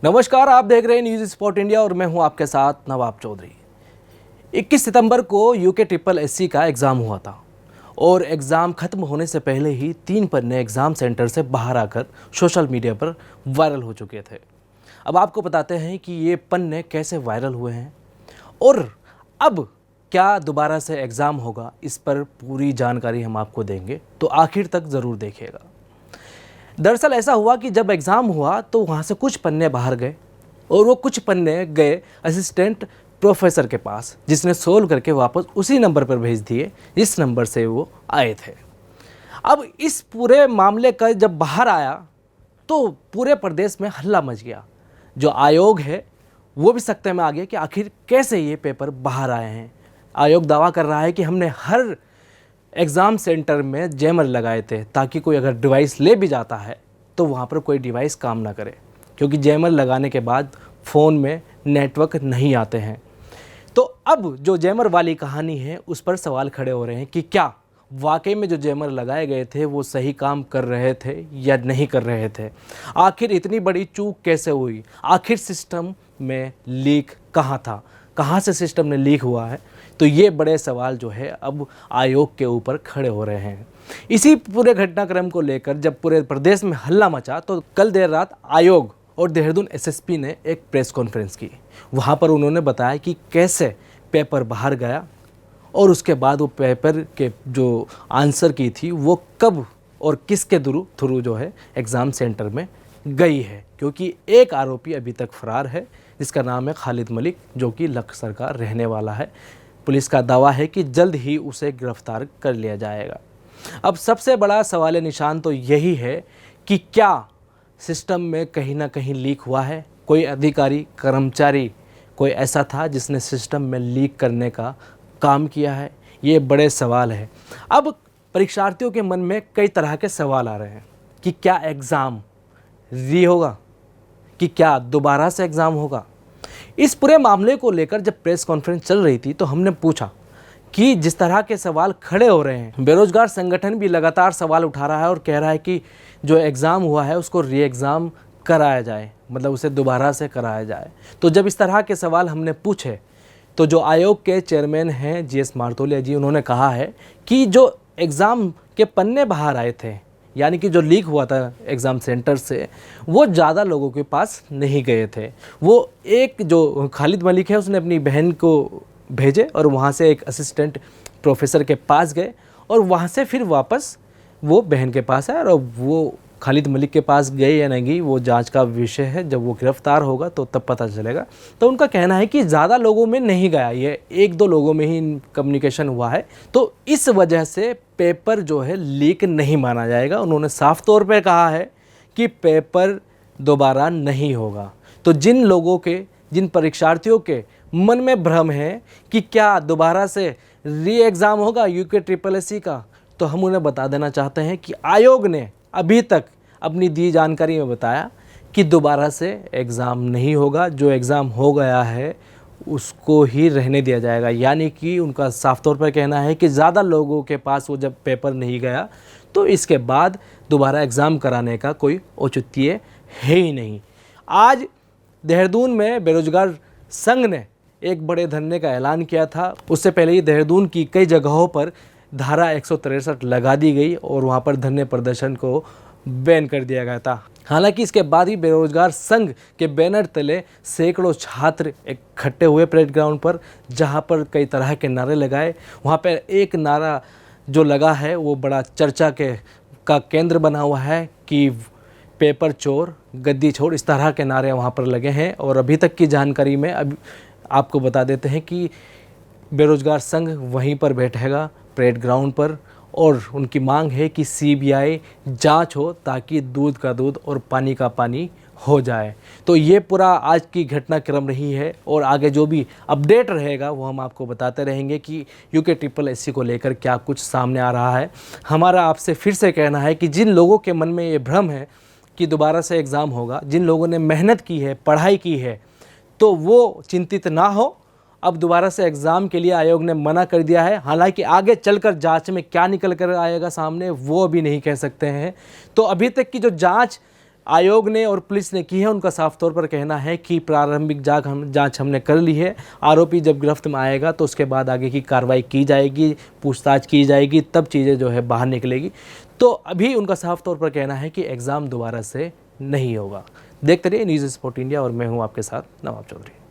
नमस्कार, आप देख रहे हैं न्यूज़ स्पॉट इंडिया और मैं हूं आपके साथ नवाब चौधरी। 21 सितंबर को यूके ट्रिपल एससी का एग्ज़ाम हुआ था और एग्ज़ाम ख़त्म होने से पहले ही 3 पन्ने एग्ज़ाम सेंटर से बाहर आकर सोशल मीडिया पर वायरल हो चुके थे। अब आपको बताते हैं कि ये पन्ने कैसे वायरल हुए हैं और अब क्या दोबारा से एग्ज़ाम होगा, इस पर पूरी जानकारी हम आपको देंगे, तो आखिर तक ज़रूर देखिएगा। दरअसल ऐसा हुआ कि जब एग्ज़ाम हुआ तो वहाँ से कुछ पन्ने बाहर गए और वो कुछ पन्ने गए असिस्टेंट प्रोफेसर के पास, जिसने सोल्व करके वापस उसी नंबर पर भेज दिए जिस नंबर से वो आए थे। अब इस पूरे मामले का जब बाहर आया तो पूरे प्रदेश में हल्ला मच गया। जो आयोग है वो भी सकते में आ गया कि आखिर कैसे ये पेपर बाहर आए हैं। आयोग दावा कर रहा है कि हमने हर एग्ज़ाम सेंटर में जैमर लगाए थे ताकि कोई अगर डिवाइस ले भी जाता है तो वहाँ पर कोई डिवाइस काम ना करे, क्योंकि जैमर लगाने के बाद फ़ोन में नेटवर्क नहीं आते हैं। तो अब जो जैमर वाली कहानी है उस पर सवाल खड़े हो रहे हैं कि क्या वाकई में जो जैमर लगाए गए थे वो सही काम कर रहे थे या नहीं कर रहे थे। आखिर इतनी बड़ी चूक कैसे हुई, आखिर सिस्टम में लीक कहाँ था, कहाँ से सिस्टम ने लीक हुआ है। तो ये बड़े सवाल जो है अब आयोग के ऊपर खड़े हो रहे हैं। इसी पूरे घटनाक्रम को लेकर जब पूरे प्रदेश में हल्ला मचा तो कल देर रात आयोग और देहरादून एसएसपी ने एक प्रेस कॉन्फ्रेंस की। वहाँ पर उन्होंने बताया कि कैसे पेपर बाहर गया और उसके बाद वो पेपर के जो आंसर की थी वो कब और किसके थ्रू जो है एग्ज़ाम सेंटर में गई है, क्योंकि एक आरोपी अभी तक फरार है जिसका नाम है खालिद मलिक, जो कि लखसर का रहने वाला है। पुलिस का दावा है कि जल्द ही उसे गिरफ्तार कर लिया जाएगा। अब सबसे बड़ा सवाल निशान तो यही है कि क्या सिस्टम में कहीं ना कहीं लीक हुआ है, कोई अधिकारी कर्मचारी कोई ऐसा था जिसने सिस्टम में लीक करने का काम किया है। ये बड़े सवाल है। अब परीक्षार्थियों के मन में कई तरह के सवाल आ रहे हैं कि क्या एग्ज़ाम री होगा, कि क्या दोबारा से एग्ज़ाम होगा। इस पूरे मामले को लेकर जब प्रेस कॉन्फ्रेंस चल रही थी तो हमने पूछा कि जिस तरह के सवाल खड़े हो रहे हैं, बेरोजगार संगठन भी लगातार सवाल उठा रहा है और कह रहा है कि जो एग्ज़ाम हुआ है उसको री एग्ज़ाम कराया जाए, मतलब उसे दोबारा से कराया जाए। तो जब इस तरह के सवाल हमने पूछे तो जो आयोग के चेयरमैन हैं जीएस मारतोलिया जी, उन्होंने कहा है कि जो एग्ज़ाम के पन्ने बाहर आए थे, यानी कि जो लीक हुआ था एग्ज़ाम सेंटर से, वो ज़्यादा लोगों के पास नहीं गए थे। वो एक जो खालिद मलिक है उसने अपनी बहन को भेजे और वहाँ से एक असिस्टेंट प्रोफेसर के पास गए और वहाँ से फिर वापस वो बहन के पास आए। और वो खालिद मलिक के पास गए या नहीं गई वो जांच का विषय है, जब वो गिरफ्तार होगा तो तब पता चलेगा। तो उनका कहना है कि ज़्यादा लोगों में नहीं गया, ये 1-2 लोगों में ही कम्युनिकेशन हुआ है, तो इस वजह से पेपर जो है लीक नहीं माना जाएगा। उन्होंने साफ तौर पे कहा है कि पेपर दोबारा नहीं होगा। तो जिन परीक्षार्थियों के मन में भ्रम है कि क्या दोबारा से री एग्ज़ाम होगा यूके ट्रिपल एससी का, तो हम उन्हें बता देना चाहते हैं कि आयोग ने अभी तक अपनी दी जानकारी में बताया कि दोबारा से एग्ज़ाम नहीं होगा। जो एग्ज़ाम हो गया है उसको ही रहने दिया जाएगा। यानी कि उनका साफ तौर पर कहना है कि ज़्यादा लोगों के पास वो जब पेपर नहीं गया तो इसके बाद दोबारा एग्ज़ाम कराने का कोई औचित्य है ही नहीं। आज देहरादून में बेरोजगार संघ ने एक बड़े धरने का ऐलान किया था। उससे पहले ही देहरादून की कई जगहों पर धारा 163 लगा दी गई और वहाँ पर धरने प्रदर्शन को बैन कर दिया गया था। हालांकि इसके बाद ही बेरोजगार संघ के बैनर तले सैकड़ों छात्र इकट्ठे हुए परेड ग्राउंड पर, जहाँ पर कई तरह के नारे लगाए। वहाँ पर एक नारा जो लगा है वो बड़ा चर्चा का केंद्र बना हुआ है कि पेपर चोर गद्दी छोड़, इस तरह के नारे वहाँ पर लगे हैं। और अभी तक की जानकारी में अब आपको बता देते हैं कि बेरोजगार संघ वहीं पर बैठेगा परेड ग्राउंड पर और उनकी मांग है कि सीबीआई जांच हो ताकि दूध का दूध और पानी का पानी हो जाए। तो ये पूरा आज की घटनाक्रम रही है और आगे जो भी अपडेट रहेगा वो हम आपको बताते रहेंगे कि यूके ट्रिपल एससी को लेकर क्या कुछ सामने आ रहा है। हमारा आपसे फिर से कहना है कि जिन लोगों के मन में ये भ्रम है कि दोबारा से एग्ज़ाम होगा, जिन लोगों ने मेहनत की है, पढ़ाई की है, तो वो चिंतित ना हो। अब दोबारा से एग्ज़ाम के लिए आयोग ने मना कर दिया है। हालांकि आगे चलकर जांच में क्या निकल कर आएगा सामने वो अभी नहीं कह सकते हैं। तो अभी तक की जो जांच आयोग ने और पुलिस ने की है, उनका साफ तौर पर कहना है कि प्रारंभिक जांच हमने कर ली है। आरोपी जब गिरफ्त में आएगा तो उसके बाद आगे की कार्रवाई की जाएगी, पूछताछ की जाएगी, तब चीज़ें जो है बाहर निकलेगी। तो अभी उनका साफ तौर पर कहना है कि एग्ज़ाम दोबारा से नहीं होगा। देखते रहिए न्यूज़ स्पोर्ट इंडिया और मैं हूँ आपके साथ नवाब चौधरी।